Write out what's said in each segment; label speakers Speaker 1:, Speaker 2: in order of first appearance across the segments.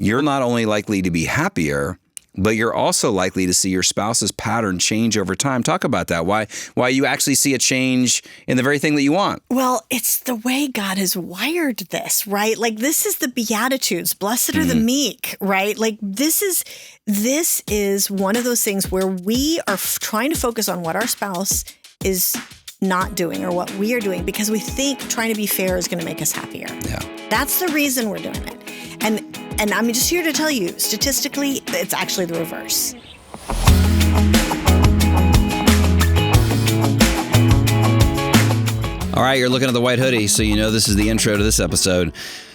Speaker 1: you're not only likely to be happier, but you're also likely to see your spouse's pattern change over time. Talk about that. Why you actually see a change in the very thing that you want.
Speaker 2: Well, it's the way God has wired this, right? Like this is the Beatitudes. Blessed are the meek, right? Like this is one of those things where we are trying to focus on what our spouse is not doing or what we are doing because we think trying to be fair is going to make us happier.
Speaker 1: Yeah.
Speaker 2: That's the reason we're doing it. And I'm just here to tell you, statistically, it's actually the reverse.
Speaker 1: All right, you're looking at the white hoodie, so you know this is the intro to this episode.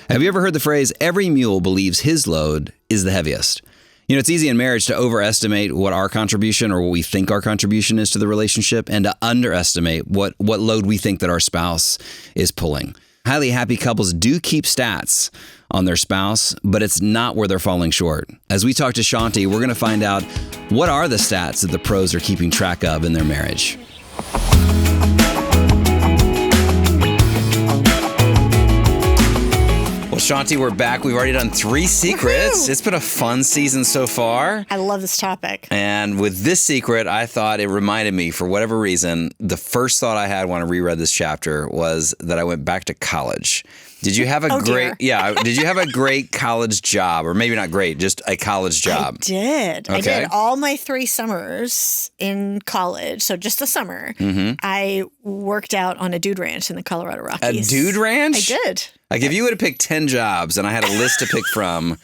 Speaker 1: Have you ever heard the phrase, every mule believes his load is the heaviest? You know, it's easy in marriage to overestimate what our contribution or what we think our contribution is to the relationship and to underestimate what load we think that our spouse is pulling. Highly happy couples do keep stats on their spouse, but it's not where they're falling short. As we talk to Shanti, we're going to find out what are the stats that the pros are keeping track of in their marriage. Well, Shanti, we're back. We've already done 3 secrets.
Speaker 2: Woohoo!
Speaker 1: It's been a fun season so far.
Speaker 2: I love this topic.
Speaker 1: And with this secret, I thought it reminded me, for whatever reason, the first thought I had when I reread this chapter was that I went back to college. Did you have a
Speaker 2: dear.
Speaker 1: Did you have a great college job? Or maybe not great, just a college job?
Speaker 2: I did.
Speaker 1: Okay.
Speaker 2: I did all my 3 summers in college. So just the summer, I worked out on a dude ranch in the Colorado Rockies.
Speaker 1: A dude ranch?
Speaker 2: I did.
Speaker 1: Like if you would have picked 10 jobs and I had a list to pick from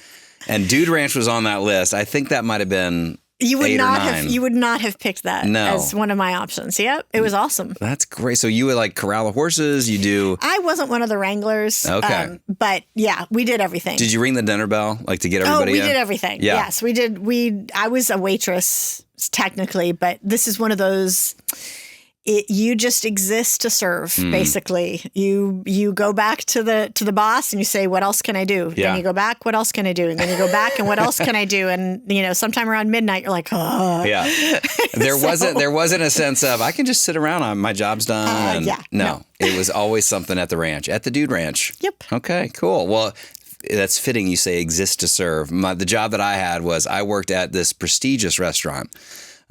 Speaker 1: and dude ranch was on that list, I think that might have been
Speaker 2: You would
Speaker 1: 8
Speaker 2: not
Speaker 1: or 9.
Speaker 2: have. You would not have picked that as one of my options. Yep, it was awesome.
Speaker 1: That's great. So you would like corral the horses. You do.
Speaker 2: I wasn't one of the wranglers.
Speaker 1: Okay.
Speaker 2: But yeah, we did everything.
Speaker 1: Did you ring the dinner bell like to get everybody?
Speaker 2: Oh, we
Speaker 1: in?
Speaker 2: did everything.
Speaker 1: Yeah.
Speaker 2: Yes, we did. I was a waitress technically, but this is one of those. You just exist to serve, basically. You go back to the boss and you say, what else can I do?
Speaker 1: Yeah.
Speaker 2: Then you go back, what else can I do? And then you go back and what else can I do? And sometime around midnight you're like, oh.
Speaker 1: Yeah. There wasn't a sense of I can just sit around, my job's done. No. It was always something at the ranch, at the dude ranch.
Speaker 2: Yep.
Speaker 1: Okay, cool. Well, that's fitting you say exist to serve. The job that I had was I worked at this prestigious restaurant.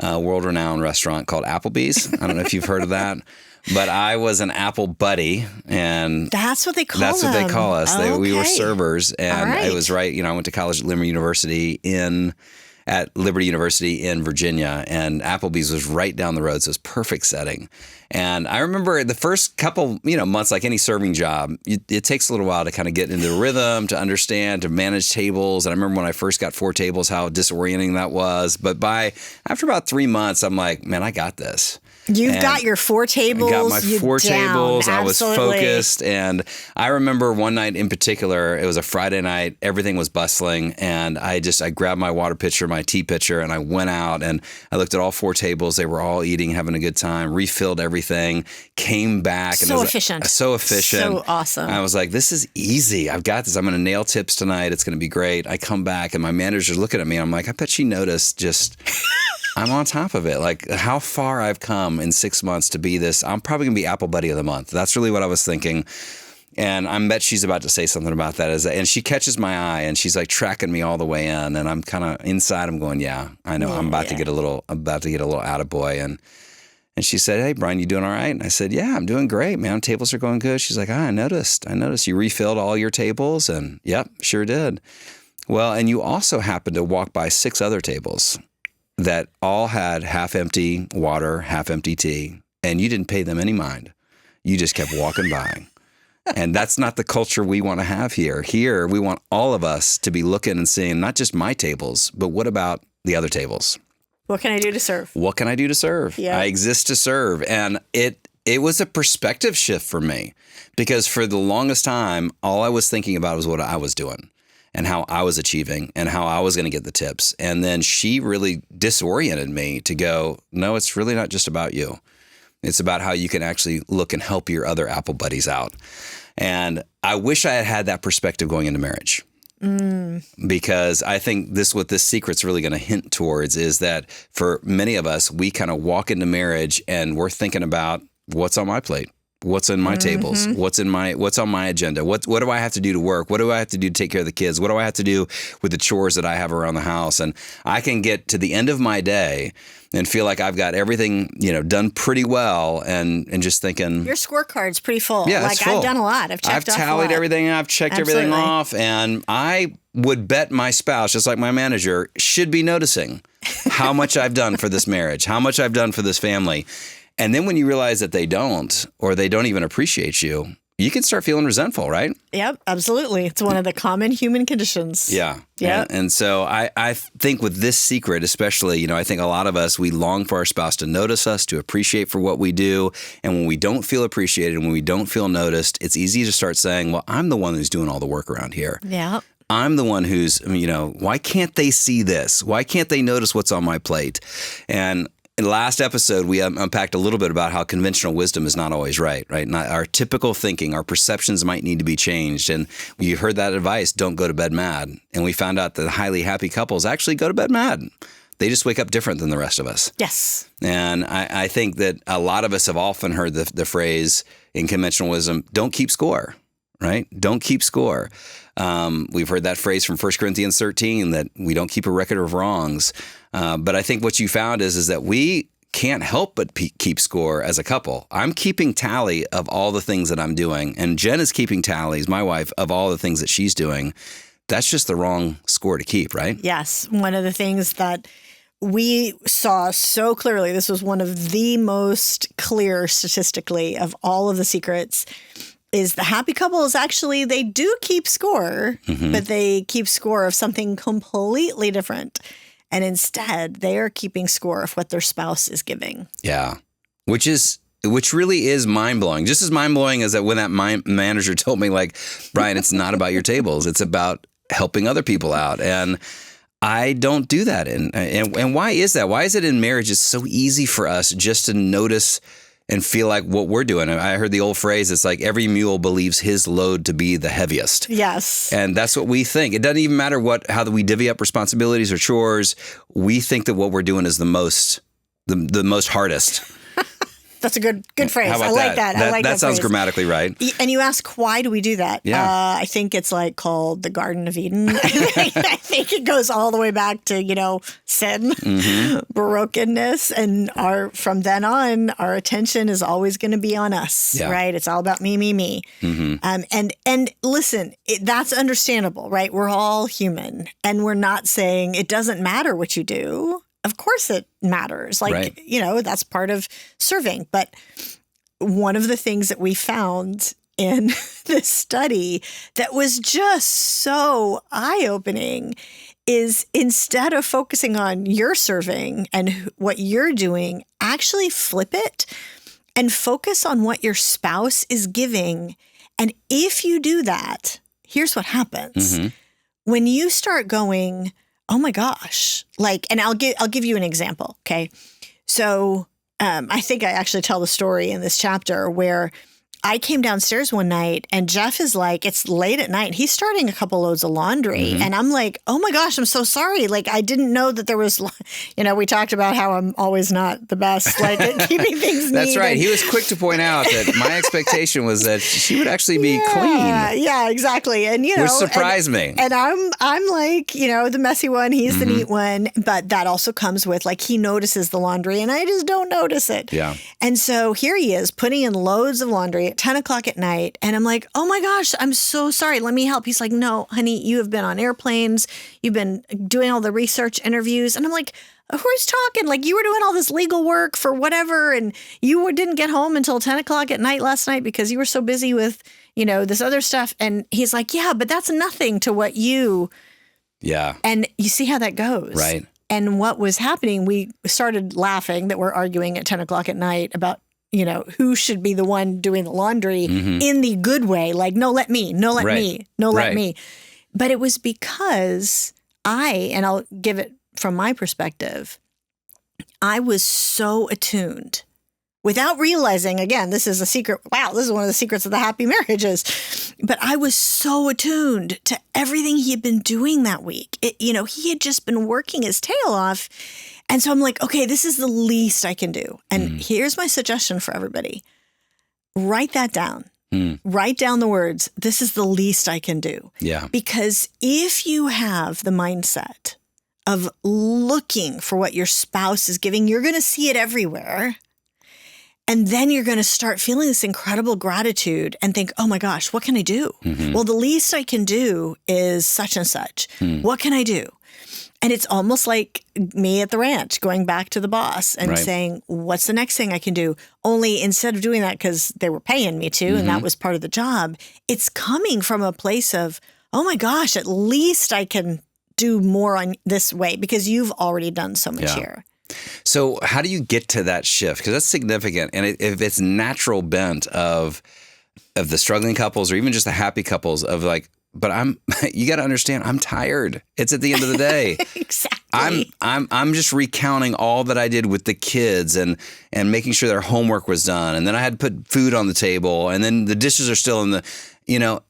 Speaker 1: World-renowned restaurant called Applebee's. I don't know if you've heard of that, but I was an Apple buddy, and
Speaker 2: that's what they call
Speaker 1: That's what they call us.
Speaker 2: Okay.
Speaker 1: We were servers, and
Speaker 2: right.
Speaker 1: it was right. I went to college at Liberty University in Virginia, and Applebee's was right down the road, so it was perfect setting. And I remember the first couple, months, like any serving job, it takes a little while to kind of get into the rhythm, to understand, to manage tables. And I remember when I first got 4 tables, how disorienting that was. But after about 3 months, I'm like, man, I got this.
Speaker 2: You've got your 4 tables.
Speaker 1: I got my 4 tables. I was
Speaker 2: Absolutely.
Speaker 1: focused. And I remember one night in particular, it was a Friday night. Everything was bustling. And I grabbed my water pitcher, my tea pitcher, and I went out and I looked at all 4 tables. They were all eating, having a good time, refilled everything, came back. And
Speaker 2: So efficient.
Speaker 1: So efficient.
Speaker 2: So awesome.
Speaker 1: I was like, this is easy. I've got this. I'm going to nail tips tonight. It's going to be great. I come back and my manager's looking at me. I'm like, I bet she noticed just... I'm on top of it. Like how far I've come in 6 months to be this. I'm probably going to be Apple Buddy of the Month. That's really what I was thinking. And I bet she's about to say something about that. And she catches my eye and she's like tracking me all the way in. And I'm kind of inside. I'm going, yeah, I know. I'm about to get a little attaboy. And she said, hey, Brian, you doing all right? And I said, yeah, I'm doing great, man. Tables are going good. She's like, I noticed you refilled all your tables. And yep, sure did. Well, and you also happened to walk by 6 other tables that all had half-empty water, half-empty tea, and you didn't pay them any mind. You just kept walking by. And that's not the culture we want to have here. Here, we want all of us to be looking and seeing not just my tables, but what about the other tables?
Speaker 2: What can I do to serve?
Speaker 1: What can I do to serve?
Speaker 2: Yeah.
Speaker 1: I exist to serve. And it was a perspective shift for me because for the longest time, all I was thinking about was what I was doing. And how I was achieving and how I was going to get the tips. And then she really disoriented me to go, no, it's really not just about you. It's about how you can actually look and help your other Apple buddies out. And I wish I had had that perspective going into marriage. Because I think what this secret's really going to hint towards is that for many of us, we kind of walk into marriage and we're thinking about what's on my plate. What's in my tables? What's on my agenda? What do I have to do to work? What do I have to do to take care of the kids? What do I have to do with the chores that I have around the house? And I can get to the end of my day and feel like I've got everything, done pretty well, and just thinking
Speaker 2: your scorecard's pretty full.
Speaker 1: Yeah, it's full.
Speaker 2: I've done a lot. I've
Speaker 1: tallied everything. I've checked everything off, and I would bet my spouse, just like my manager, should be noticing how much I've done for this marriage, how much I've done for this family. And then when you realize that they don't, or they don't even appreciate you, you can start feeling resentful, right?
Speaker 2: Yep, absolutely. It's one of the common human conditions.
Speaker 1: Yeah.
Speaker 2: Yeah.
Speaker 1: And so I think with this secret, especially, I think a lot of us, we long for our spouse to notice us, to appreciate for what we do. And when we don't feel appreciated, when we don't feel noticed, it's easy to start saying, well, I'm the one who's doing all the work around here.
Speaker 2: Yeah.
Speaker 1: I'm the one who's, why can't they see this? Why can't they notice what's on my plate? And in the last episode, we unpacked a little bit about how conventional wisdom is not always right? Not our typical thinking, our perceptions might need to be changed. And you heard that advice, don't go to bed mad. And we found out that highly happy couples actually go to bed mad. They just wake up different than the rest of us.
Speaker 2: Yes.
Speaker 1: And I think that a lot of us have often heard the phrase in conventional wisdom, don't keep score, right? Don't keep score. We've heard that phrase from 1 Corinthians 13, that we don't keep a record of wrongs. But I think what you found is that we can't help but keep score as a couple. I'm keeping tally of all the things that I'm doing, and Jen is keeping tallies, my wife, of all the things that she's doing. That's just the wrong score to keep, right?
Speaker 2: Yes. One of the things that we saw so clearly, this was one of the most clear statistically of all of the secrets, is the happy couple is actually, they do keep score, but they keep score of something completely different. And instead, they are keeping score of what their spouse is giving. Yeah.
Speaker 1: Which really is mind-blowing. Just as mind-blowing as that when that manager told me, like, Brian, it's not about your tables. It's about helping other people out. And I don't do that. And why is that? Why is it in marriage it's so easy for us just to notice and feel like what we're doing? I heard the old phrase, it's like every mule believes his load to be the heaviest.
Speaker 2: Yes.
Speaker 1: And that's what we think. It doesn't even matter how we divvy up responsibilities or chores. We think that what we're doing is the most hardest.
Speaker 2: That's a good phrase.
Speaker 1: How about
Speaker 2: I like that. I like that.
Speaker 1: That sounds
Speaker 2: phrase.
Speaker 1: Grammatically right.
Speaker 2: And you ask, why do we do that?
Speaker 1: Yeah.
Speaker 2: I think it's like called the Garden of Eden. I think it goes all the way back to, sin, brokenness. And from then on, our attention is always going to be on us, right? It's all about me, me, me. And listen, that's understandable, right? We're all human. And we're not saying it doesn't matter what you do. Of course it matters. Like, that's part of serving. But one of the things that we found in this study that was just so eye-opening is instead of focusing on your serving and what you're doing, actually flip it and focus on what your spouse is giving. And if you do that, here's what happens. When you start going, oh my gosh, and I'll give you an example. Okay. So, I think I actually tell the story in this chapter where I came downstairs one night and Jeff is like, it's late at night. He's starting a couple loads of laundry. And I'm like, oh my gosh, I'm so sorry. Like, I didn't know that there was, we talked about how I'm always not the best, at keeping things neat.
Speaker 1: That's right. He was quick to point out that my expectation was that she would actually be clean.
Speaker 2: Yeah, exactly. And,
Speaker 1: which surprised me.
Speaker 2: And I'm like, the messy one, he's the neat one. But that also comes with he notices the laundry and I just don't notice it.
Speaker 1: Yeah.
Speaker 2: And so here he is putting in loads of laundry at 10 o'clock at night. And I'm like, oh my gosh, I'm so sorry. Let me help. He's like, no, honey, you have been on airplanes. You've been doing all the research interviews. And I'm like, who's talking? You were doing all this legal work for whatever. And you didn't get home until 10 o'clock at night last night because you were so busy with, this other stuff. And he's like, yeah, but that's nothing to what you.
Speaker 1: Yeah.
Speaker 2: And you see how that goes.
Speaker 1: Right.
Speaker 2: And what was happening, we started laughing that we're arguing at 10 o'clock at night about who should be the one doing the laundry in the good way. No, let me, no, let me, no, let me. But it was because and I'll give it from my perspective, I was so attuned without realizing, again, this is a secret. Wow, this is one of the secrets of the happy marriages. But I was so attuned to everything he had been doing that week. He had just been working his tail off. And so I'm like, okay, this is the least I can do. And here's my suggestion for everybody. write that down. Write down the words, this is the least I can do.
Speaker 1: Yeah.
Speaker 2: Because if you have the mindset of looking for what your spouse is giving, you're going to see it everywhere. And then you're going to start feeling this incredible gratitude and think, oh my gosh, what can I do? Well, the least I can do is such and such. What can I do? And it's almost like me at the ranch going back to the boss and saying, what's the next thing I can do? Only instead of doing that because they were paying me to, and that was part of the job, it's coming from a place of, oh my gosh, at least I can do more on this way because you've already done so much here.
Speaker 1: So how do you get to that shift? Because that's significant. And if it's natural bent of the struggling couples or even just the happy couples of like, but you got to understand, I'm tired. It's at the end of the day.
Speaker 2: Exactly.
Speaker 1: I'm just recounting all that I did with the kids and making sure their homework was done. And then I had to put food on the table and then the dishes are still in the,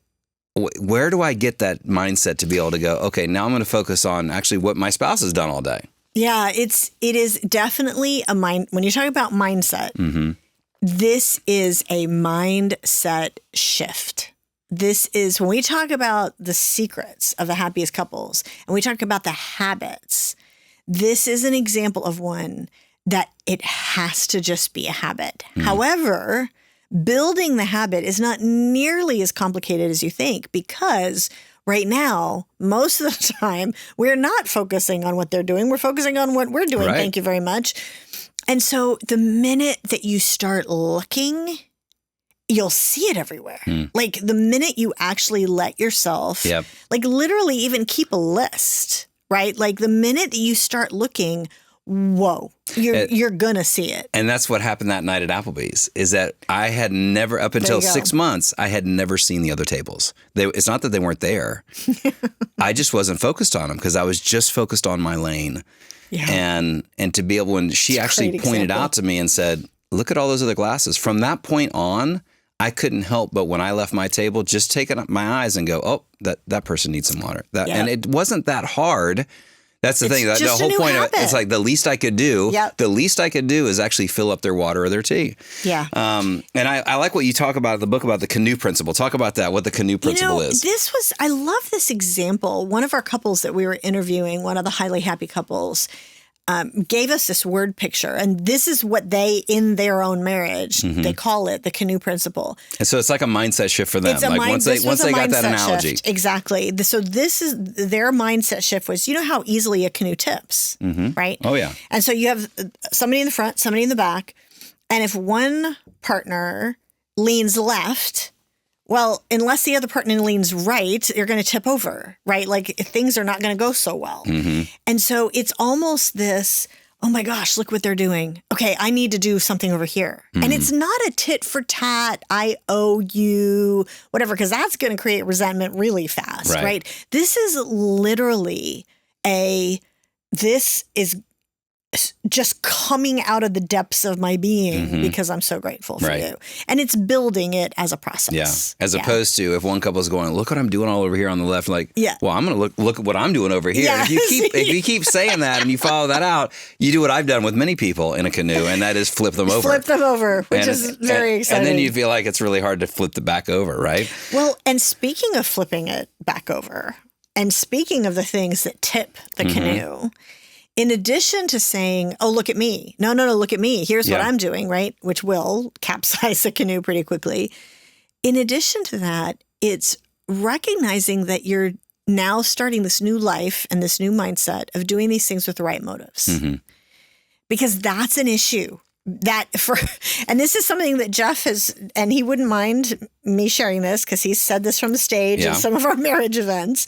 Speaker 1: where do I get that mindset to be able to go, okay, now I'm going to focus on actually what my spouse has done all day?
Speaker 2: Yeah, it is definitely a mind. When you talk about mindset, this is a mindset shift. This is when we talk about the secrets of the happiest couples and we talk about the habits. This is an example of one that it has to just be a habit. However, building the habit is not nearly as complicated as you think because right now, most of the time, we're not focusing on what they're doing. We're focusing on what we're doing. Thank you very much. And so the minute that you start looking, you'll see it everywhere. Like the minute you actually let yourself, like literally even keep a list, right? Like the minute that you start looking, whoa, you're going to see it.
Speaker 1: And that's what happened that night at Applebee's is that I had never, up until 6 months, I had never seen the other tables. It's not that they weren't there. I just wasn't focused on them because I was just focused on my lane. And to be able, when she actually pointed out to me and said, look at all those other glasses. From that point on, I couldn't help but when I left my table, just take it up my eyes and go, oh, that person needs some water. And it wasn't that hard. That's the thing. The whole point of it, it's like the least I could do. The least I could do is actually fill up their water or their tea. And I like what you talk about in the book about the canoe principle. Talk about that, what the canoe principle is.
Speaker 2: I love this example. One of our couples that we were interviewing, one of the highly happy couples, gave us this word picture. And this is what they, in their own marriage, they call it the canoe principle.
Speaker 1: And so it's like a mindset shift for them. Like once they got that analogy.
Speaker 2: Shift. Exactly. So this is their mindset shift was, you know how easily a canoe tips, right?
Speaker 1: Oh, yeah.
Speaker 2: And so you have somebody in the front, somebody in the back. And if one partner leans left, well, unless the other partner leans right, you're going to tip over, right? Like things are not going to go so well. And so it's almost this, oh my gosh, look what they're doing. Okay, I need to do something over here. And it's not a tit for tat, I owe you, whatever, because that's going to create resentment really fast, right? This is literally this is just coming out of the depths of my being because I'm so grateful for you. And it's building it as a process.
Speaker 1: As opposed to if one couple is going, look what I'm doing all over here on the left. Like, well, I'm going to look at what I'm doing over here. If you keep saying that and you follow that out, you do what I've done with many people in a canoe, and that is flip them over.
Speaker 2: Flip them over, which is very exciting.
Speaker 1: And then you feel like it's really hard to flip the back over, right?
Speaker 2: Well, and speaking of flipping it back over, and speaking of the things that tip the canoe, in addition to saying, oh, look at me. No, look at me. Here's what I'm doing, right? Which will capsize the canoe pretty quickly. In addition to that, it's recognizing that you're now starting this new life and this new mindset of doing these things with the right motives. Because that's an issue. And this is something that Jeff has, and he wouldn't mind me sharing this because he's said this from the stage at some of our marriage events.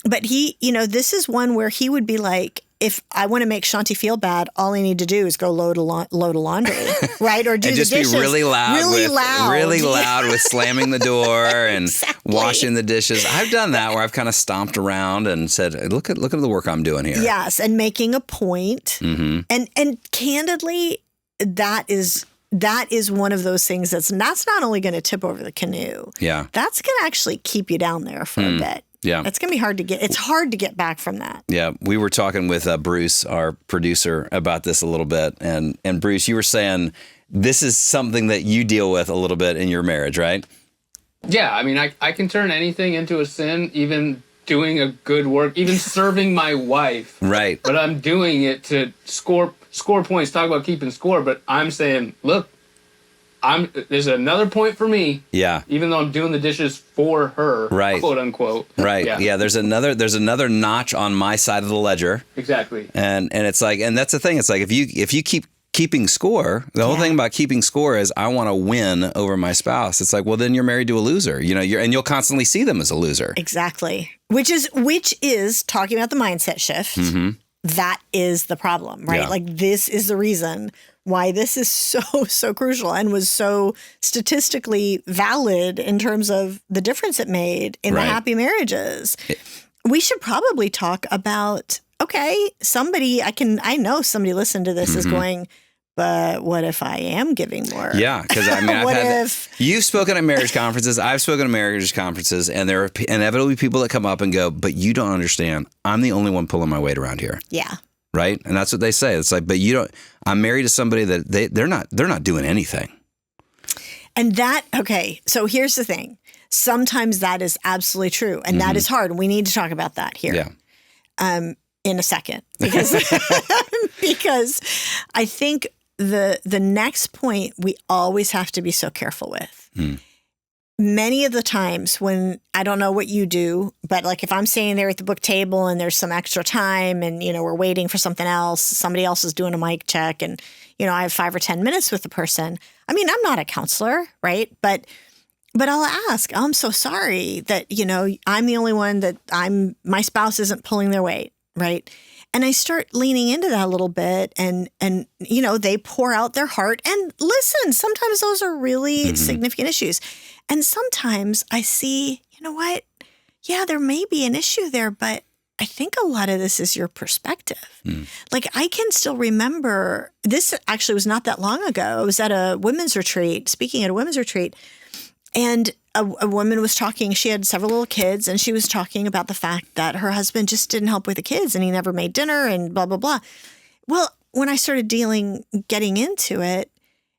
Speaker 2: But this is one where he would be like, if I want to make Shanti feel bad, all I need to do is go load a laundry, right? Or do
Speaker 1: and
Speaker 2: the
Speaker 1: just
Speaker 2: dishes.
Speaker 1: Be really loud with slamming the door and washing the dishes. I've done that where I've kind of stomped around and said, look at the work I'm doing here.
Speaker 2: Yes, and making a point. And candidly, that is one of those things that's not only going to tip over the canoe. That's going to actually keep you down there for a bit. It's going to be hard to get. It's hard to get back from that.
Speaker 1: We were talking with Bruce, our producer, about this a little bit. And Bruce, you were saying this is something that you deal with a little bit in your marriage, right?
Speaker 3: Yeah, I mean, I can turn anything into a sin, even doing a good work, even serving my wife.
Speaker 1: Right.
Speaker 3: But I'm doing it to score points. Talk about keeping score, but I'm saying, look, there's another point for me.
Speaker 1: Yeah.
Speaker 3: Even though I'm doing the dishes for her,
Speaker 1: right,
Speaker 3: quote unquote.
Speaker 1: Right. Yeah. There's another notch on my side of the ledger.
Speaker 3: Exactly.
Speaker 1: And it's like, and that's the thing. It's like if you keep keeping score, the whole thing about keeping score is I want to win over my spouse. It's like, well, then you're married to a loser. And you'll constantly see them as a loser.
Speaker 2: Exactly. Which is talking about the mindset shift.
Speaker 1: Mm-hmm.
Speaker 2: That is the problem, right?
Speaker 1: Yeah.
Speaker 2: Like this is the reason why this is so crucial and was so statistically valid in terms of the difference it made in the happy marriages. We should probably talk about, okay, I know somebody listening to this is going, but what if I am giving more?
Speaker 1: Yeah, because I mean, you've spoken at marriage conferences, I've spoken at marriage conferences, and there are inevitably people that come up and go, but you don't understand. I'm the only one pulling my weight around here.
Speaker 2: Yeah.
Speaker 1: Right? And that's what they say. It's like, but you don't, I'm married to somebody that they're not doing anything.
Speaker 2: And so here's the thing. Sometimes that is absolutely true. And that is hard. And we need to talk about that here.
Speaker 1: Yeah.
Speaker 2: In a second. Because because I think the next point we always have to be so careful with. Many of the times when, I don't know what you do, but like if I'm sitting there at the book table and there's some extra time and, we're waiting for something else, somebody else is doing a mic check and, I have 5 or 10 minutes with the person. I mean, I'm not a counselor, right? But I'll ask, I'm so sorry that, I'm the only one that my spouse isn't pulling their weight, right? And I start leaning into that a little bit and they pour out their heart. And listen, sometimes those are really significant issues. And sometimes I see, you know what? Yeah, there may be an issue there, but I think a lot of this is your perspective. Like I can still remember, this actually was not that long ago. I was at a women's retreat, speaking at a women's retreat, and a woman was talking, she had several little kids, and she was talking about the fact that her husband just didn't help with the kids and he never made dinner and blah, blah, blah. Well, when I started getting into it,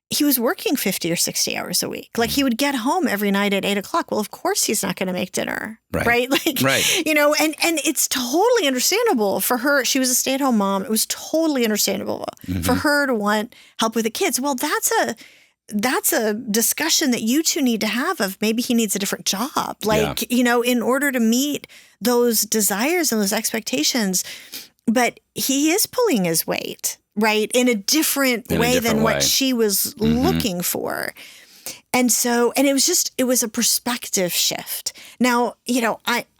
Speaker 2: he was working 50 or 60 hours a week. Like he would get home every night at 8:00. Well, of course he's not going to make dinner. Right. Like, and it's totally understandable for her. She was a stay-at-home mom. It was totally understandable for her to want help with the kids. Well, that's a discussion that you two need to have of maybe he needs a different job. Like, in order to meet those desires and those expectations, but he is pulling his weight. Right. In a different way than what she was looking for. And so, and it was a perspective shift. Now,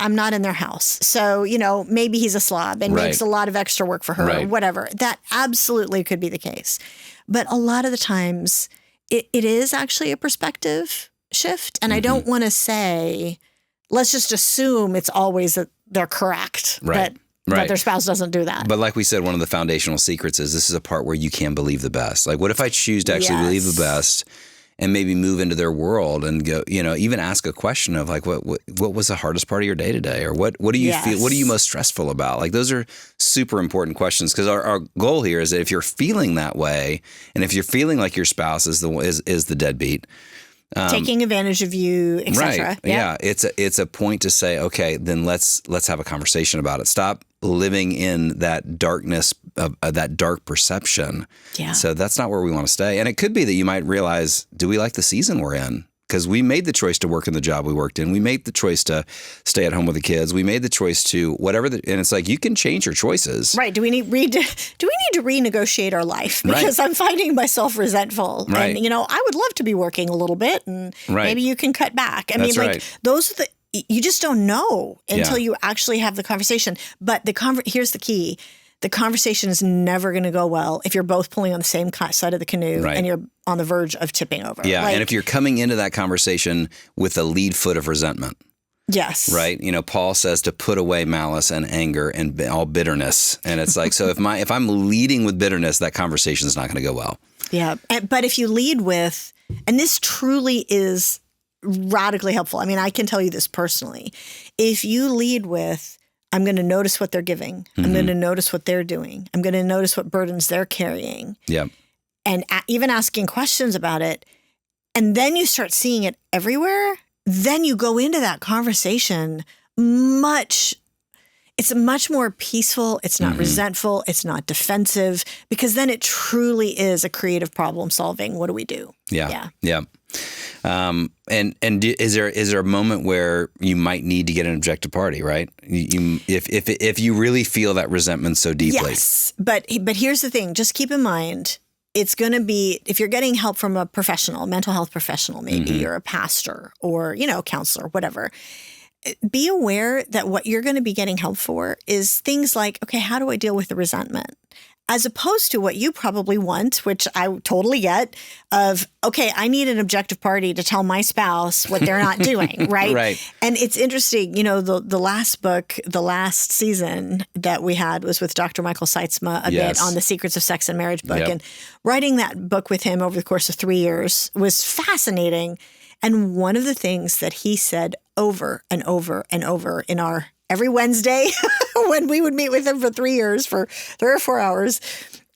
Speaker 2: I'm not in their house. So, maybe he's a slob and makes a lot of extra work for her or whatever. That absolutely could be the case. But a lot of the times it is actually a perspective shift. And I don't want to say, let's just assume it's always that they're correct.
Speaker 1: Right.
Speaker 2: But their spouse doesn't do that.
Speaker 1: But like we said, one of the foundational secrets is this is a part where you can believe the best. Like, what if I choose to actually believe the best and maybe move into their world and go, even ask a question of like, what was the hardest part of your day today? Or what do you feel? What are you most stressful about? Like, those are super important questions because our goal here is that if you're feeling that way and if you're feeling like your spouse is the deadbeat,
Speaker 2: taking advantage of you, etc.
Speaker 1: Right. Yeah. It's a point to say, okay, then let's have a conversation about it. Stop living in that darkness of that dark perception. Yeah. So that's not where we want to stay. And it could be that you might realize, do we like the season we're in? Because we made the choice to work in the job we worked in. We made the choice to stay at home with the kids. We made the choice to whatever. And it's like, you can change your choices.
Speaker 2: Right. Do we need to renegotiate our life? Because I'm finding myself resentful.
Speaker 1: Right.
Speaker 2: And, I would love to be working a little bit and maybe you can cut back. I mean, those are you just don't know until you actually have the conversation. But here's the key. The conversation is never going to go well if you're both pulling on the same side of the canoe and you're on the verge of tipping over.
Speaker 1: Yeah, and if you're coming into that conversation with a lead foot of resentment.
Speaker 2: Yes.
Speaker 1: Right? Paul says to put away malice and anger and all bitterness. And it's like, so if I'm leading with bitterness, that conversation is not going to go well.
Speaker 2: Yeah, but if you lead with, and this truly is radically helpful. I mean, I can tell you this personally. If you lead with, I'm going to notice what they're giving. I'm going to notice what they're doing. I'm going to notice what burdens they're carrying.
Speaker 1: Yeah.
Speaker 2: and even asking questions about it, and then you start seeing it everywhere, then you go into that conversation it's much more peaceful. It's not resentful. It's not defensive, because then it truly is a creative problem solving. What do we do?
Speaker 1: Yeah. And is there a moment where you might need to get an objective party, right? If you really feel that resentment so deeply.
Speaker 2: Yes, but here's the thing. Just keep in mind, it's going to be, if you're getting help from a professional, mental health professional, maybe, or a pastor, or counselor, whatever. Be aware that what you're going to be getting help for is things like, okay, how do I deal with the resentment? As opposed to what you probably want, which I totally get, of, okay, I need an objective party to tell my spouse what they're not doing, right?
Speaker 1: Right.
Speaker 2: And it's interesting, the last book, the last season that we had was with Dr. Michael Seitzma, a bit on the Secrets of Sex and Marriage book. Yep. And writing that book with him over the course of 3 years was fascinating. And one of the things that he said over and over and over in our every Wednesday when we would meet with him for 3 years for 3 or 4 hours,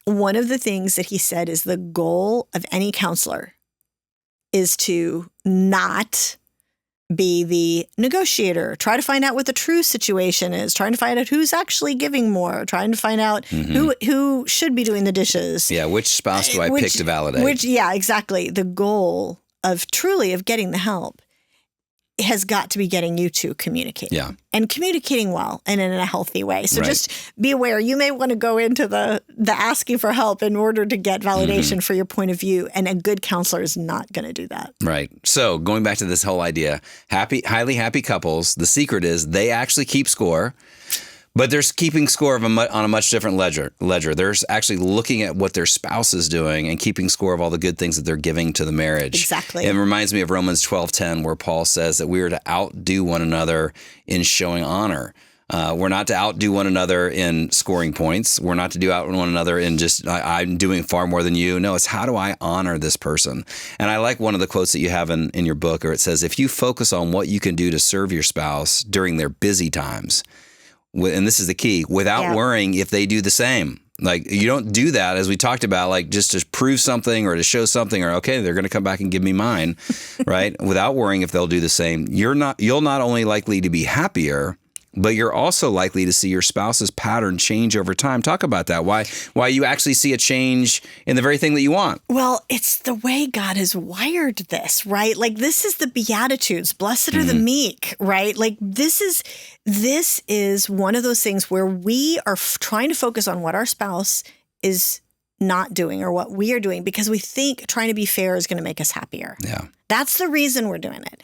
Speaker 2: one of the things that he said is the goal of any counselor is to not be the negotiator, try to find out what the true situation is, trying to find out who's actually giving more, trying to find out who should be doing the dishes.
Speaker 1: Yeah, which spouse do I pick to validate?
Speaker 2: Yeah, exactly. The goal of getting the help has got to be getting you to communicate.
Speaker 1: Yeah.
Speaker 2: And communicating well and in a healthy way. So just be aware, you may want to go into the asking for help in order to get validation for your point of view. And a good counselor is not going to do that. Right.
Speaker 1: So going back to this whole idea, highly happy couples, the secret is they actually keep score. But they're keeping score on a much different ledger. They're actually looking at what their spouse is doing and keeping score of all the good things that they're giving to the marriage.
Speaker 2: Exactly.
Speaker 1: It reminds me of Romans 12:10, where Paul says that we are to outdo one another in showing honor. We're not to outdo one another in scoring points. We're not to do out one another in just, I'm doing far more than you. No, it's how do I honor this person? And I like one of the quotes that you have in your book, where it says, if you focus on what you can do to serve your spouse during their busy times, and this is the key, without worrying if they do the same. Like, you don't do that, as we talked about, like just to prove something or to show something, or, okay, they're going to come back and give me mine, right? Without worrying if they'll do the same. You'll not only likely to be happier, but you're also likely to see your spouse's pattern change over time. Talk about that. Why you actually see a change in the very thing that you want.
Speaker 2: Well, it's the way God has wired this, right? Like, this is the Beatitudes. Blessed are the meek, right? Like, this is one of those things where we are trying to focus on what our spouse is not doing or what we are doing, because we think trying to be fair is going to make us happier.
Speaker 1: Yeah.
Speaker 2: That's the reason we're doing it.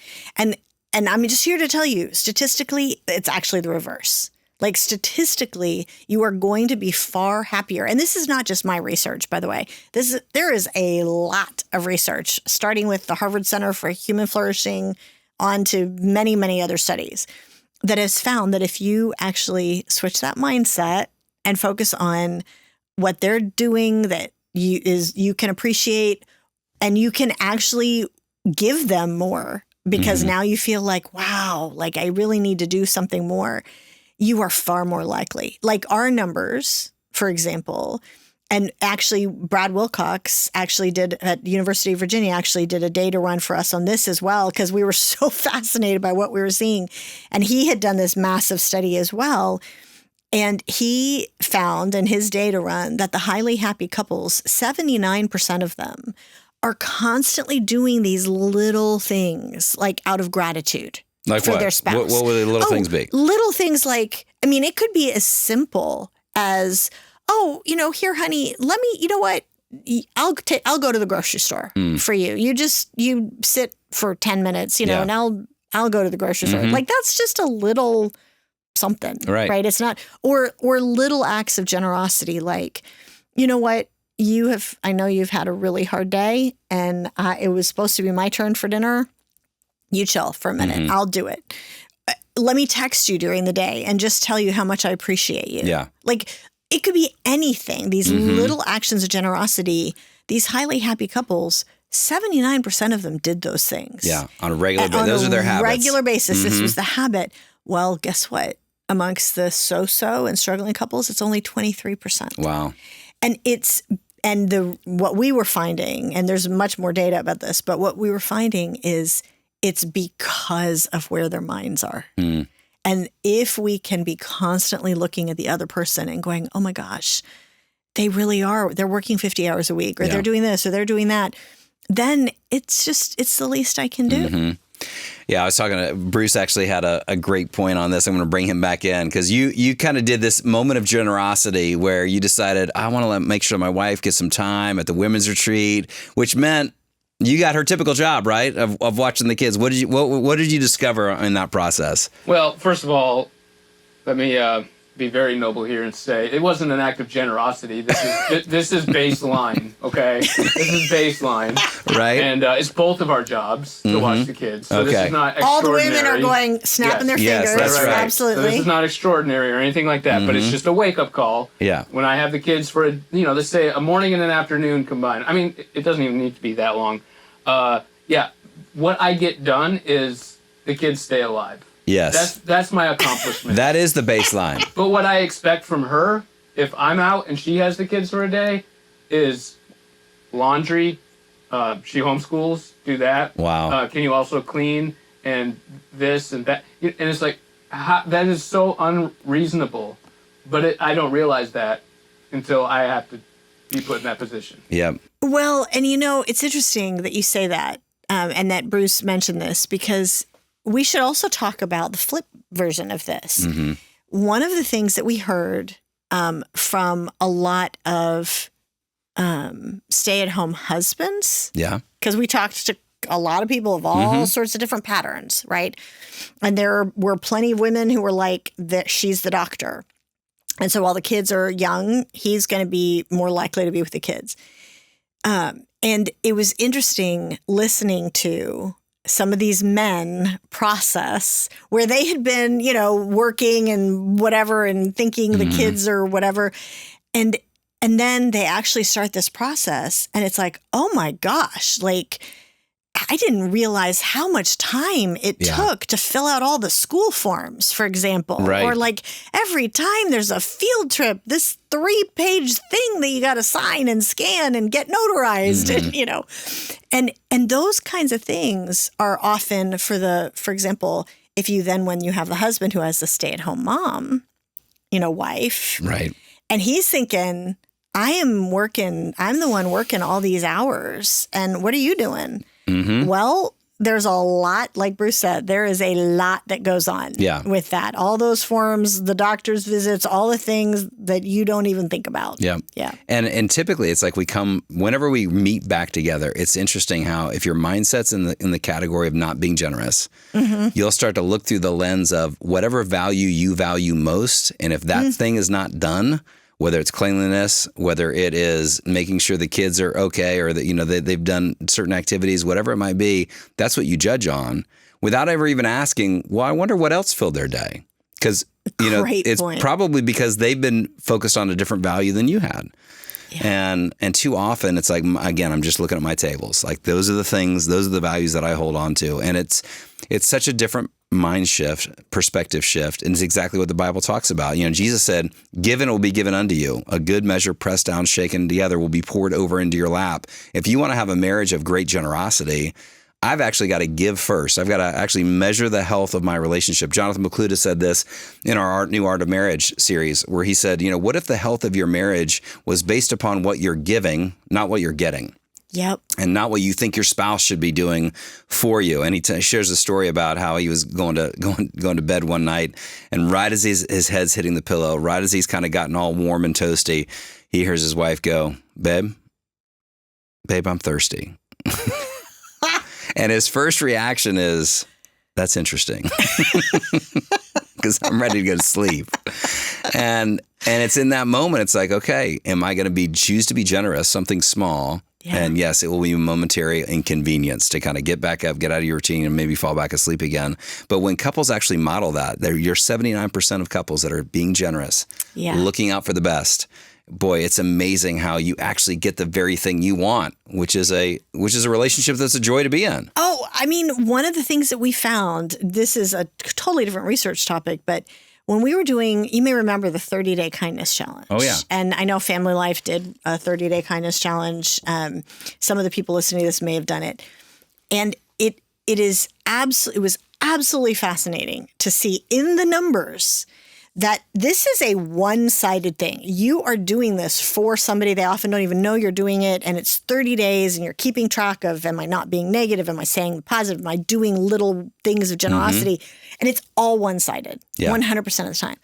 Speaker 2: And I'm just here to tell you, statistically, it's actually the reverse. Like, statistically, you are going to be far happier. And this is not just my research, by the way. There is a lot of research, starting with the Harvard Center for Human Flourishing on to many, many other studies, that has found that if you actually switch that mindset and focus on what they're doing that you can appreciate, and you can actually give them more, because now you feel like, wow, like I really need to do something more, you are far more likely. Like, our numbers, for example, and actually Brad Wilcox actually did at University of Virginia, actually did a data run for us on this as well, because we were so fascinated by what we were seeing. And he had done this massive study as well. And he found in his data run that the highly happy couples, 79% of them, are constantly doing these little things, like out of gratitude for their spouse.
Speaker 1: What would the little things be?
Speaker 2: Little things like, I mean, it could be as simple as, here, honey, you know what? I'll go to the grocery store for you. You sit for 10 minutes, and I'll go to the grocery store. Like, that's just a little something, right? It's not, or little acts of generosity, like, you know what? I know you've had a really hard day, and it was supposed to be my turn for dinner. You chill for a minute. I'll do it. Let me text you during the day and just tell you how much I appreciate you. Yeah. Like, it could be anything. These little actions of generosity, these highly happy couples, 79% of them did those things.
Speaker 1: Yeah. On a regular basis. Those are their habits.
Speaker 2: On a regular basis. This was the habit. Well, guess what? Amongst the so-so and struggling couples, it's only 23%.
Speaker 1: Wow.
Speaker 2: And it's what we were finding, and there's much more data about this, but what we were finding is it's because of where their minds are.
Speaker 1: Mm.
Speaker 2: And if we can be constantly looking at the other person and going, oh my gosh, they really are, they're working 50 hours a week, or they're doing this, or they're doing that, then it's the least I can do.
Speaker 1: Mm-hmm. Yeah, I was talking to Bruce. Actually, had a great point on this. I'm going to bring him back in because you kind of did this moment of generosity where you decided I want to make sure my wife gets some time at the women's retreat, which meant you got her typical job, right, of watching the kids. What did you discover in that process?
Speaker 3: Well, first of all, let me be very noble here and say it wasn't an act of generosity. This is baseline, okay? This is baseline,
Speaker 1: right?
Speaker 3: And it's both of our jobs to watch the kids. So this is not extraordinary.
Speaker 2: All the women are going snapping their fingers.
Speaker 1: Yes, that's right.
Speaker 2: Absolutely.
Speaker 3: So this is not extraordinary or anything like that, but it's just a wake-up call.
Speaker 1: Yeah.
Speaker 3: When I have the kids for let's say a morning and an afternoon combined. I mean, it doesn't even need to be that long. What I get done is the kids stay alive.
Speaker 1: Yes.
Speaker 3: That's my accomplishment.
Speaker 1: That is the baseline.
Speaker 3: But what I expect from her, if I'm out and she has the kids for a day, is laundry. She homeschools, do that.
Speaker 1: Wow.
Speaker 3: Can you also clean and this and that? And it's like, that is so unreasonable. But I don't realize that until I have to be put in that position.
Speaker 1: Yep.
Speaker 2: Well, and it's interesting that you say that and that Bruce mentioned this, because we should also talk about the flip version of this. Mm-hmm. One of the things that we heard from a lot of stay-at-home husbands, because we talked to a lot of people of all sorts of different patterns, right? And there were plenty of women who were like, that she's the doctor. And so while the kids are young, he's going to be more likely to be with the kids. And it was interesting listening to some of these men process where they had been, working and whatever and thinking the kids or whatever. And then they actually start this process and it's like, oh my gosh, like I didn't realize how much time it took to fill out all the school forms, for example.
Speaker 1: Right.
Speaker 2: Or like every time there's a field trip, this 3-page thing that you got to sign and scan and get notarized, and those kinds of things are often for example, if you then, when you have the husband who has a stay-at-home mom, wife.
Speaker 1: Right.
Speaker 2: And he's thinking, I'm the one working all these hours. And what are you doing? Mm-hmm. Well, there's a lot, like Bruce said, there is a lot that goes on with that. All those forms, the doctor's visits, all the things that you don't even think about.
Speaker 1: Yeah.
Speaker 2: Yeah.
Speaker 1: And typically it's like whenever we meet back together, it's interesting how if your mindset's in the category of not being generous, you'll start to look through the lens of whatever value you value most. And if that thing is not done, whether it's cleanliness, whether it is making sure the kids are okay or that they've done certain activities, whatever it might be, that's what you judge on without ever even asking, well, I wonder what else filled their day. Because, it's probably because they've been focused on a different value than you had. Yeah. And too often it's like, again, I'm just looking at my tables. Like those are the values that I hold on to. And it's such a different mind shift, perspective shift. And it's exactly what the Bible talks about. Jesus said, given will be given unto you. A good measure pressed down, shaken together will be poured over into your lap. If you want to have a marriage of great generosity, I've actually got to give first. I've got to actually measure the health of my relationship. Jonathan McCluda said this in our New Art of Marriage series, where he said, what if the health of your marriage was based upon what you're giving, not what you're getting?
Speaker 2: Yep.
Speaker 1: And not what you think your spouse should be doing for you. And he shares a story about how he was going to bed one night, and right as his head's hitting the pillow, right as he's kind of gotten all warm and toasty, he hears his wife go, babe, I'm thirsty. And his first reaction is, that's interesting. Because I'm ready to go to sleep. And it's in that moment, it's like, okay, am I going to choose to be generous, something small? Yeah. And yes, it will be a momentary inconvenience to kind of get back up, get out of your routine, and maybe fall back asleep again. But when couples actually model that, you're 79% of couples that are being generous, looking out for the best. Boy, it's amazing how you actually get the very thing you want, which is a relationship that's a joy to be in.
Speaker 2: Oh, I mean, one of the things that we found, this is a totally different research topic, but when we were doing, you may remember the 30-day kindness challenge.
Speaker 1: Oh, yeah.
Speaker 2: And I know FamilyLife did a 30-day kindness challenge. Some of the people listening to this may have done it. And it was absolutely fascinating to see in the numbers that this is a one-sided thing. You are doing this for somebody. They often don't even know you're doing it. And it's 30 days and you're keeping track of, am I not being negative? Am I saying positive? Am I doing little things of generosity? And it's all one-sided, 100% of the time.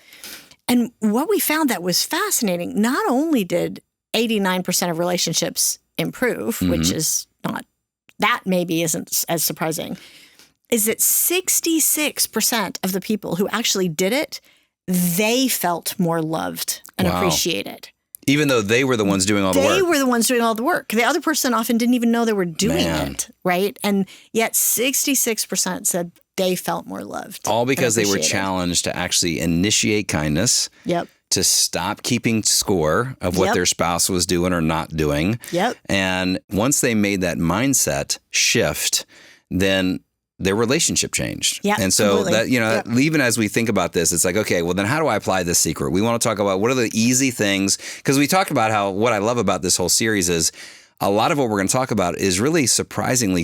Speaker 2: And what we found that was fascinating, not only did 89% of relationships improve, which is not, that maybe isn't as surprising, is that 66% of the people who actually did it, they felt more loved and appreciated.
Speaker 1: Even though they were the ones doing all the work.
Speaker 2: They were the ones doing all the work. The other person often didn't even know they were doing it, right? And yet 66% said they felt more loved.
Speaker 1: All because they were challenged to actually initiate kindness.
Speaker 2: Yep.
Speaker 1: To stop keeping score of what their spouse was doing or not doing.
Speaker 2: Yep.
Speaker 1: And once they made that mindset shift, then their relationship changed.
Speaker 2: Yeah,
Speaker 1: and so
Speaker 2: completely.
Speaker 1: that, even as we think about this, it's like, okay, well then how do I apply this secret? We want to talk about what are the easy things, because we talked about how what I love about this whole series is a lot of what we're going to talk about is really surprisingly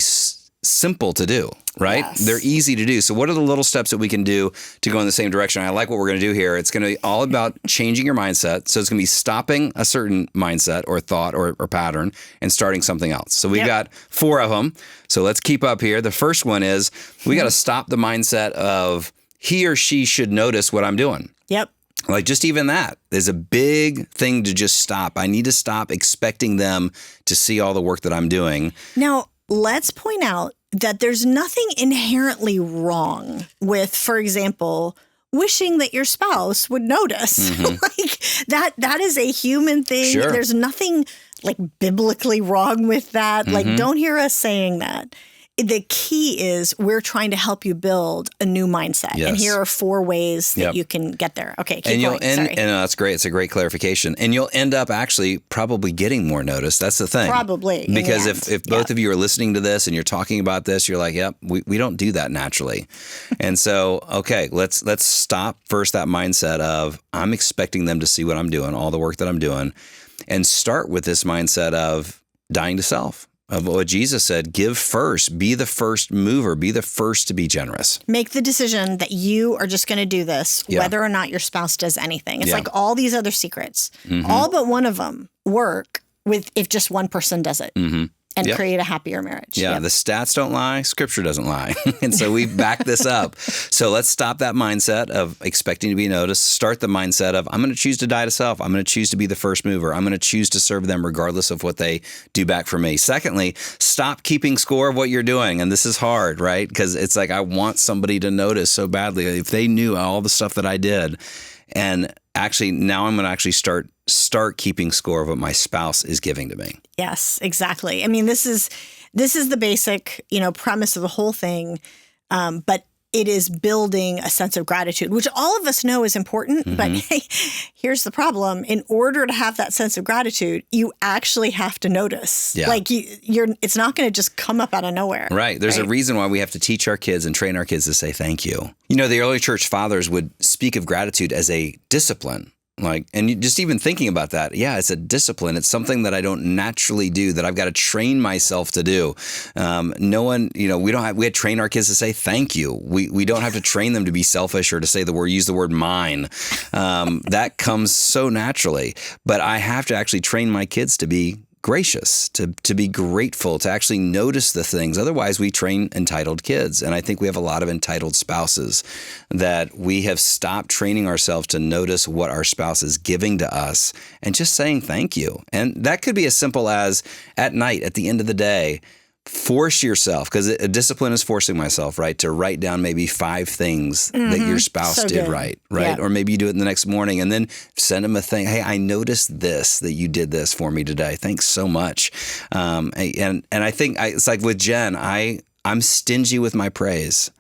Speaker 1: simple to do, right?
Speaker 2: Yes.
Speaker 1: They're easy to do. So what are the little steps that we can do to go in the same direction? I like what we're going to do here. It's going to be all about changing your mindset. So it's going to be stopping a certain mindset or thought or pattern and starting something else. So we've got 4 of them. So let's keep up here. The first one is we got to stop the mindset of he or she should notice what I'm doing.
Speaker 2: Yep.
Speaker 1: Like just even that is a big thing to just stop. I need to stop expecting them to see all the work that I'm doing.
Speaker 2: Now, let's point out that there's nothing inherently wrong with, for example, wishing that your spouse would notice. Like that is a human thing.
Speaker 1: Sure.
Speaker 2: There's nothing like biblically wrong with that. Like, don't hear us saying that. The key is we're trying to help you build a new mindset.
Speaker 1: Yes.
Speaker 2: And here are 4 ways that you can get there. Okay, keep going. Sorry.
Speaker 1: And that's great. It's a great clarification. And you'll end up actually probably getting more notice. That's the thing.
Speaker 2: Probably.
Speaker 1: Because if both of you are listening to this and you're talking about this, you're like, yep, we don't do that naturally. And so, okay, let's stop first that mindset of I'm expecting them to see what I'm doing, all the work that I'm doing, and start with this mindset of dying to self. Of what Jesus said, give first, be the first mover, be the first to be generous.
Speaker 2: Make the decision that you are just going to do this, whether or not your spouse does anything. It's like all these other secrets, all but one of them work with if just one person does it and create a happier marriage.
Speaker 1: Yeah, the stats don't lie, scripture doesn't lie. And so we back this up. So let's stop that mindset of expecting to be noticed. Start the mindset of I'm going to choose to die to self. I'm going to choose to be the first mover. I'm going to choose to serve them regardless of what they do back for me. Secondly, stop keeping score of what you're doing. And this is hard, right? Because it's like I want somebody to notice so badly. If they knew all the stuff that I did. And actually, now I'm going to actually start keeping score of what my spouse is giving to me.
Speaker 2: Yes, exactly. I mean, this is the basic, premise of the whole thing. But it is building a sense of gratitude, which all of us know is important. But hey, here's the problem. In order to have that sense of gratitude, you actually have to notice.
Speaker 1: Yeah.
Speaker 2: Like it's not going to just come up out of nowhere.
Speaker 1: Right. There's a reason why we have to teach our kids and train our kids to say thank you. The early church fathers would speak of gratitude as a discipline. And just even thinking about that, it's a discipline. It's something that I don't naturally do, that I've got to train myself to do. No one, we had to train our kids to say thank you. We don't have to train them to be selfish or to say use the word mine. That comes so naturally. But I have to actually train my kids to be gracious, to be grateful, to actually notice the things. Otherwise, we train entitled kids. And I think we have a lot of entitled spouses that we have stopped training ourselves to notice what our spouse is giving to us and just saying thank you. And that could be as simple as at night, at the end of the day, force yourself, because a discipline is forcing myself, right, to write down maybe 5 things that your spouse did right? Yeah. Or maybe you do it the next morning and then send them a thing. Hey, I noticed this, that you did this for me today. Thanks so much. And I think it's like with Jen, I'm stingy with my praise.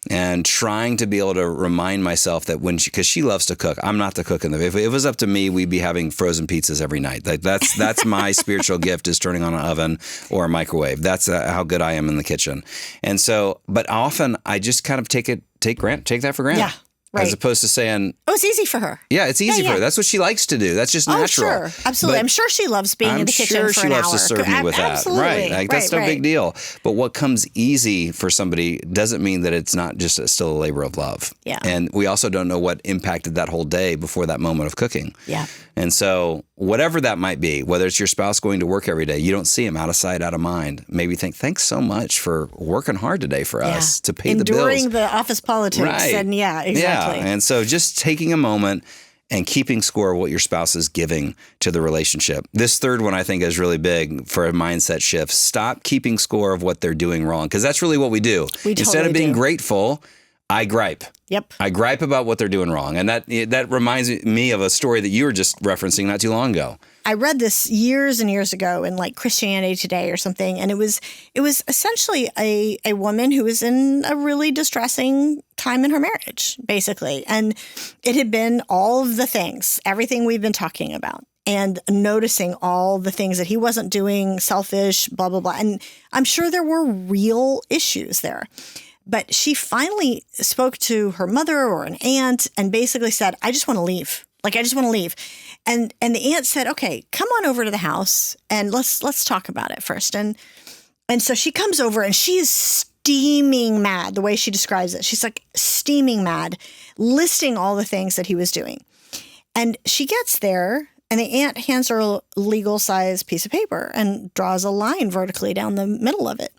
Speaker 1: And trying to be able to remind myself that because she loves to cook, I'm not the cook in the. If it was up to me, we'd be having frozen pizzas every night. That's my spiritual gift, is turning on an oven or a microwave. That's how good I am in the kitchen. And so, but often I just kind of take that for granted.
Speaker 2: Yeah.
Speaker 1: as opposed to saying,
Speaker 2: oh, it's easy for her.
Speaker 1: yeah, it's easy for her. That's what she likes to do. That's just natural.
Speaker 2: Oh, sure. Absolutely.
Speaker 1: But
Speaker 2: I'm sure she loves being in the kitchen for an hour.
Speaker 1: I'm sure she loves to serve me with that.
Speaker 2: Absolutely.
Speaker 1: Right. Like, that's no big deal. But what comes easy for somebody doesn't mean that it's not just still a labor of love.
Speaker 2: Yeah.
Speaker 1: And we also don't know what impacted that whole day before that moment of cooking.
Speaker 2: Yeah.
Speaker 1: And so whatever that might be, whether it's your spouse going to work every day, you don't see him, out of sight, out of mind. Maybe think, thanks so much for working hard today for us to pay the bills.
Speaker 2: Enduring the office politics.
Speaker 1: Right.
Speaker 2: And exactly.
Speaker 1: Yeah. And so just taking a moment and keeping score of what your spouse is giving to the relationship. This third one I think is really big for a mindset shift. Stop keeping score of what they're doing wrong, because that's really what we do. Instead of being grateful, I gripe.
Speaker 2: Yep.
Speaker 1: I gripe about what they're doing wrong. And that reminds me of a story that you were just referencing not too long ago.
Speaker 2: I read this years and years ago in like Christianity Today or something. And it was essentially a woman who was in a really distressing time in her marriage, basically. And it had been all of the things, everything we've been talking about, and noticing all the things that he wasn't doing, selfish, blah, blah, blah. And I'm sure there were real issues there. But she finally spoke to her mother or an aunt and basically said, I just want to leave. Like, I just want to leave. And the aunt said, okay, come on over to the house and let's talk about it first. And so she comes over and she is steaming mad, the way she describes it. She's like steaming mad, listing all the things that he was doing. And she gets there and the aunt hands her a legal size piece of paper and draws a line vertically down the middle of it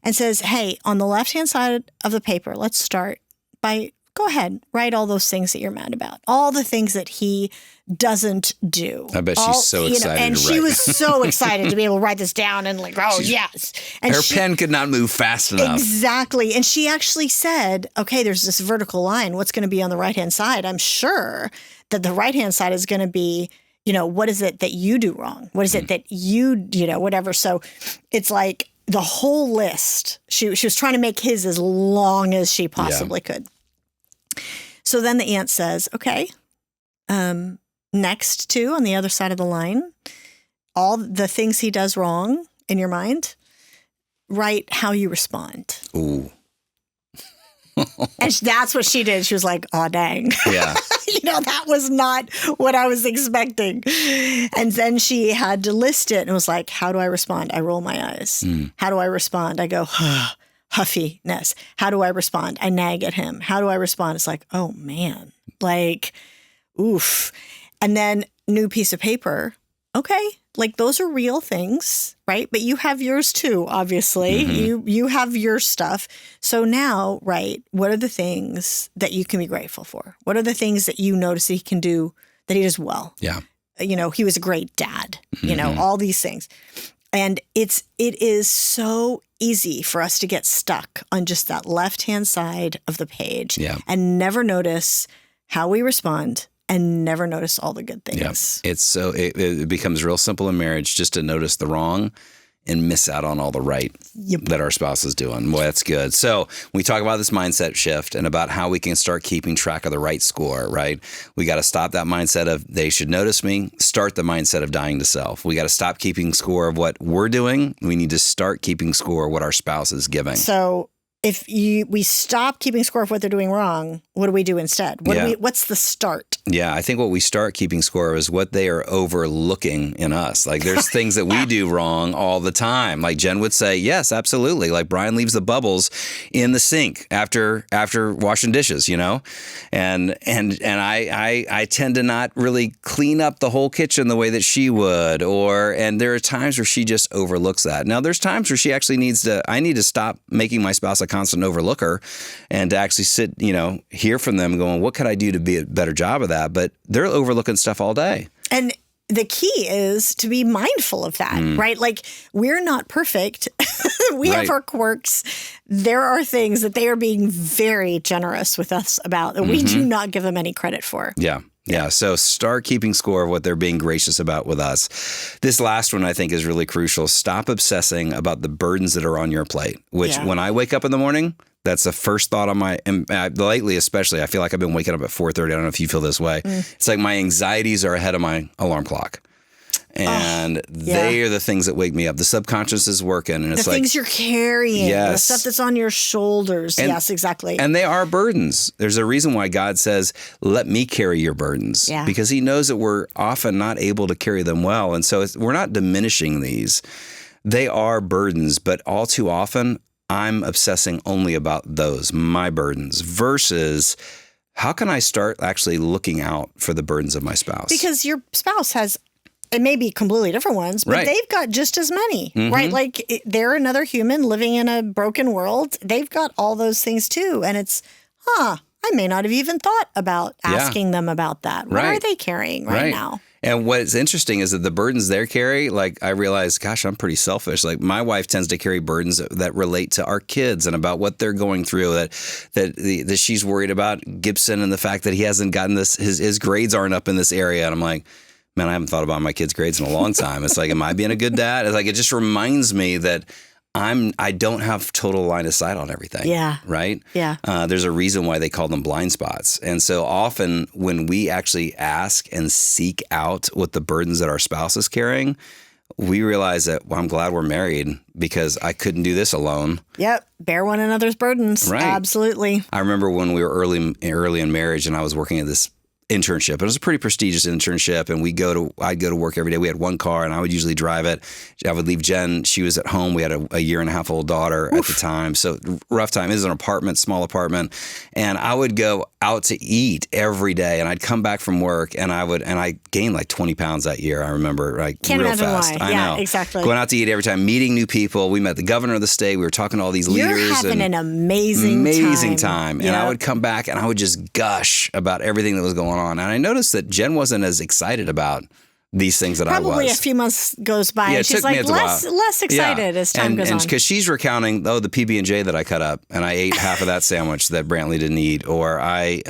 Speaker 2: and says, hey, on the left-hand side of the paper, let's start by, go ahead, write all those things that you're mad about, all the things that he doesn't do.
Speaker 1: I bet she's so excited
Speaker 2: and
Speaker 1: to
Speaker 2: she
Speaker 1: write.
Speaker 2: was so excited to be able to write this down and like, oh, yes. And
Speaker 1: her pen could not move fast enough.
Speaker 2: Exactly. And she actually said, okay, there's this vertical line. What's going to be on the right-hand side? I'm sure that the right-hand side is going to be, what is it that you do wrong? What is it that you, whatever. So it's like the whole list. She was trying to make his as long as she possibly could. So then the aunt says, okay, next to, on the other side of the line, all the things he does wrong in your mind, write how you respond.
Speaker 1: Ooh.
Speaker 2: And that's what she did. She was like, oh, dang.
Speaker 1: Yeah.
Speaker 2: That was not what I was expecting. And then she had to list it and was like, how do I respond? I roll my eyes. How do I respond? I go, huffiness. How do I respond? I nag at him. How do I respond? It's like, oh, man, like, oof. And then new piece of paper. Okay, like those are real things, right? But you have yours too, obviously. You have your stuff. So now, right, what are the things that you can be grateful for? What are the things that you notice that he can do, that he does well?
Speaker 1: Yeah.
Speaker 2: He was a great dad, all these things. And it is so easy for us to get stuck on just that left-hand side of the page and never notice how we respond and never notice all the good things.
Speaker 1: Yeah. It becomes real simple in marriage just to notice the wrong and miss out on all the right that our spouse is doing. Boy, that's good. So we talk about this mindset shift and about how we can start keeping track of the right score, right? We got to stop that mindset of they should notice me, start the mindset of dying to self. We got to stop keeping score of what we're doing. We need to start keeping score of what our spouse is giving.
Speaker 2: So if we stop keeping score of what they're doing wrong, what do we do instead? What's the start?
Speaker 1: Yeah, I think what we start keeping score of is what they are overlooking in us. Like there's things that we do wrong all the time. Like Jen would say, yes, absolutely. Like Brian leaves the bubbles in the sink after washing dishes, and I tend to not really clean up the whole kitchen the way that she would. And there are times where she just overlooks that. Now there's times where she actually I need to stop making my spouse a constant overlooker and to actually sit, hear from them going, what could I do to be a better job of that? But they're overlooking stuff all day.
Speaker 2: And the key is to be mindful of that, right? Like we're not perfect. We have our quirks. There are things that they are being very generous with us about that we do not give them any credit for.
Speaker 1: Yeah. Yeah. So start keeping score of what they're being gracious about with us. This last one I think is really crucial. Stop obsessing about the burdens that are on your plate, which when I wake up in the morning, that's the first thought on my, lately especially, I feel like I've been waking up at 4:30. I don't know if you feel this way. It's like my anxieties are ahead of my alarm clock. And they are the things that wake me up. The subconscious is working, and it's
Speaker 2: the
Speaker 1: like
Speaker 2: things you're carrying, the stuff that's on your shoulders. Yes, exactly.
Speaker 1: And they are burdens. There's a reason why God says, "Let me carry your burdens," because He knows that we're often not able to carry them well, and so we're not diminishing these. They are burdens, but all too often, I'm obsessing only about those, my burdens, versus how can I start actually looking out for the burdens of my spouse?
Speaker 2: Because your spouse has. It may be completely different ones, but they've got just as many, right? Like they're another human living in a broken world. They've got all those things too. And it's, I may not have even thought about asking them about that. What are they carrying right now?
Speaker 1: And what's interesting is that the burdens they carry, like I realize, gosh, I'm pretty selfish. Like my wife tends to carry burdens that relate to our kids and about what they're going through, that she's worried about Gibson and the fact that he hasn't gotten this, his grades aren't up in this area. And I'm like, man, I haven't thought about my kids' grades in a long time. It's like, am I being a good dad? It's like, it just reminds me that I don't have total line of sight on everything.
Speaker 2: Yeah.
Speaker 1: Right?
Speaker 2: Yeah.
Speaker 1: There's a reason why they call them blind spots. And so often when we actually ask and seek out what the burdens that our spouse is carrying, we realize that, well, I'm glad we're married because I couldn't do this alone.
Speaker 2: Yep. Bear one another's burdens.
Speaker 1: Right.
Speaker 2: Absolutely.
Speaker 1: I remember when we were early in marriage and I was working at this internship. It was a pretty prestigious internship, and I'd go to work every day. We had one car, and I would usually drive it. I would leave Jen. She was at home. We had a year and a half old daughter at the time, so rough time. It was an apartment, small apartment, and I would go out to eat every day, and I'd come back from work, and I gained like 20 pounds that year. I remember, like,
Speaker 2: Can't
Speaker 1: real
Speaker 2: imagine
Speaker 1: fast.
Speaker 2: why.
Speaker 1: I know.
Speaker 2: Exactly.
Speaker 1: Going out to eat every time, meeting new people. We met the governor of the state. We were talking to all these leaders.
Speaker 2: You're having an amazing time.
Speaker 1: And I would come back and I would just gush about everything that was going on. And I noticed that Jen wasn't as excited about these things that I was.
Speaker 2: Probably a few months goes by.
Speaker 1: Yeah,
Speaker 2: And she's like less excited as time goes on.
Speaker 1: Because she's recounting, the PB&J that I cut up and I ate half of that sandwich that Brantley didn't eat, or I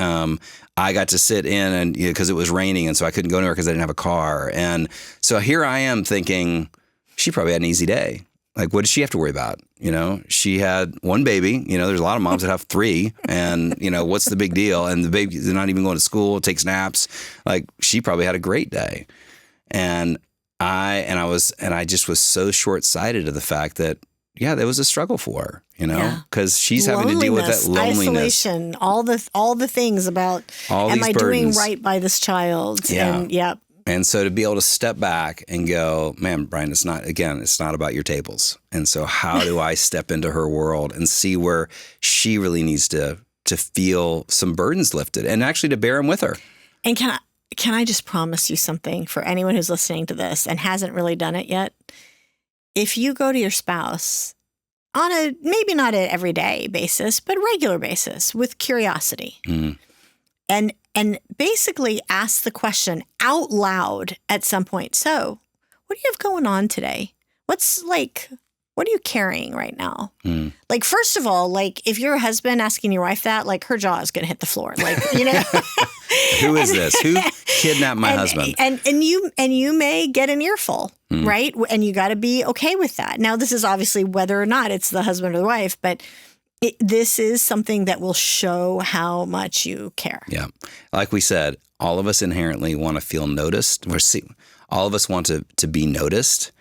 Speaker 1: got to sit in and because it was raining and so I couldn't go anywhere because I didn't have a car. And so here I am thinking she probably had an easy day. Like, what did she have to worry about? She had one baby. There's a lot of moms that have three, and what's the big deal? And the baby, they're not even going to school, takes naps. Like, she probably had a great day. And I just was so short-sighted of the fact that, there was a struggle for her, because she's having to deal with that loneliness,
Speaker 2: isolation, all the things about, am I doing right by this child?
Speaker 1: Yeah. And so to be able to step back and go, man, Brian, it's not about your tables. And so how do I step into her world and see where she really needs to feel some burdens lifted and actually to bear them with her?
Speaker 2: And can I just promise you something for anyone who's listening to this and hasn't really done it yet? If you go to your spouse on a, maybe not an everyday basis, but regular basis with curiosity, and basically ask the question out loud at some point. So, what do you have going on today? What are you carrying right now? Like, first of all, like, if you're a husband asking your wife that, like, her jaw is going to hit the floor. Like,
Speaker 1: Who is this? Who kidnapped my husband?
Speaker 2: And you may get an earful, right? And you got to be okay with that. Now, this is obviously whether or not it's the husband or the wife, but this is something that will show how much you care.
Speaker 1: Yeah. Like we said, all of us inherently want to feel noticed. All of us want to be noticed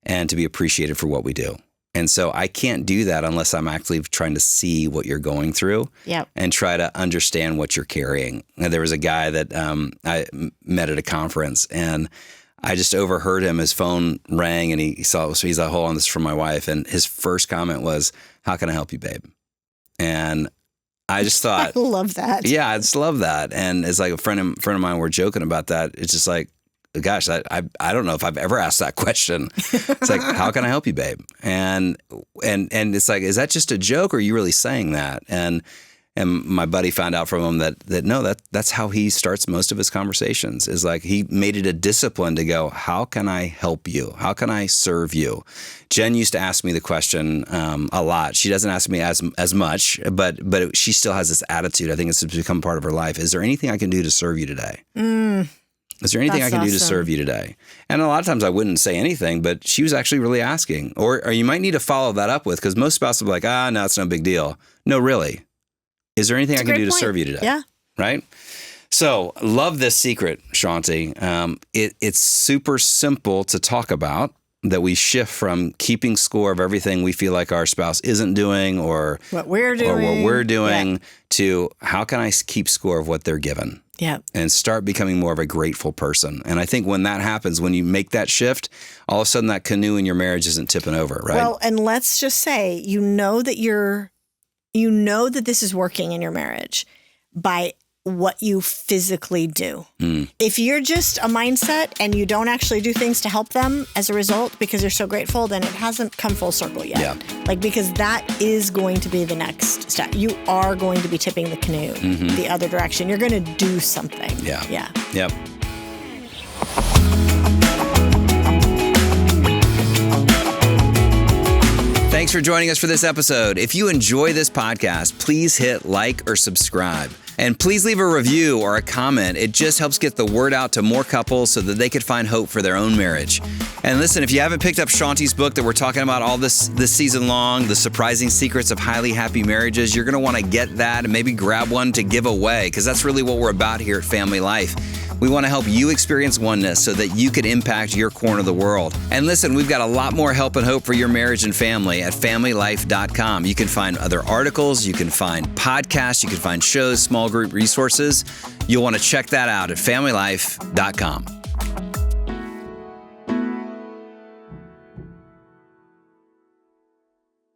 Speaker 1: and to be appreciated for what we do. And so I can't do that unless I'm actually trying to see what you're going through and try to understand what you're carrying. And there was a guy that I met at a conference, and I just overheard him. His phone rang, and he's like, hold on, this is from my wife. And his first comment was, how can I help you, babe? And I just thought,
Speaker 2: I love that.
Speaker 1: Yeah, I just love that. And it's like a friend of mine were joking about that. It's just like, gosh, I don't know if I've ever asked that question. It's like, how can I help you, babe? And it's like, is that just a joke, or are you really saying that? And my buddy found out from him that no, that's how he starts most of his conversations, is like he made it a discipline to go, how can I help you? How can I serve you? Jen used to ask me the question a lot. She doesn't ask me as much, but she still has this attitude. I think it's become part of her life. Is there anything I can do to serve you today? Is there anything I can do to serve you today? And a lot of times I wouldn't say anything, but she was actually really asking. Or you might need to follow that up with, because most spouses will be like, no, it's no big deal. No, really. Is there anything I can do to serve you today?
Speaker 2: Yeah.
Speaker 1: Right? So, love this secret, Shanti. It's super simple to talk about, that we shift from keeping score of everything we feel like our spouse isn't doing or
Speaker 2: what we're doing,
Speaker 1: to how can I keep score of what they're given?
Speaker 2: Yeah.
Speaker 1: And start becoming more of a grateful person. And I think when that happens, when you make that shift, all of a sudden that canoe in your marriage isn't tipping over, right?
Speaker 2: Well, and let's just say, you know that this is working in your marriage by what you physically do. If you're just a mindset and you don't actually do things to help them as a result because you're so grateful, then it hasn't come full circle yet.
Speaker 1: Yeah.
Speaker 2: Because that is going to be the next step. You are going to be tipping the canoe the other direction. You're going to do something.
Speaker 1: Yeah.
Speaker 2: Yeah.
Speaker 1: Yep. Thanks for joining us for this episode. If you enjoy this podcast, please hit like or subscribe. And please leave a review or a comment. It just helps get the word out to more couples so that they could find hope for their own marriage. And listen, if you haven't picked up Shanti's book that we're talking about all this season long, The Surprising Secrets of Highly Happy Marriages, you're going to want to get that and maybe grab one to give away, because that's really what we're about here at Family Life. We want to help you experience oneness so that you could impact your corner of the world. And listen, we've got a lot more help and hope for your marriage and family at FamilyLife.com. You can find other articles, you can find podcasts, you can find shows, small group resources. You'll want to check that out at FamilyLife.com.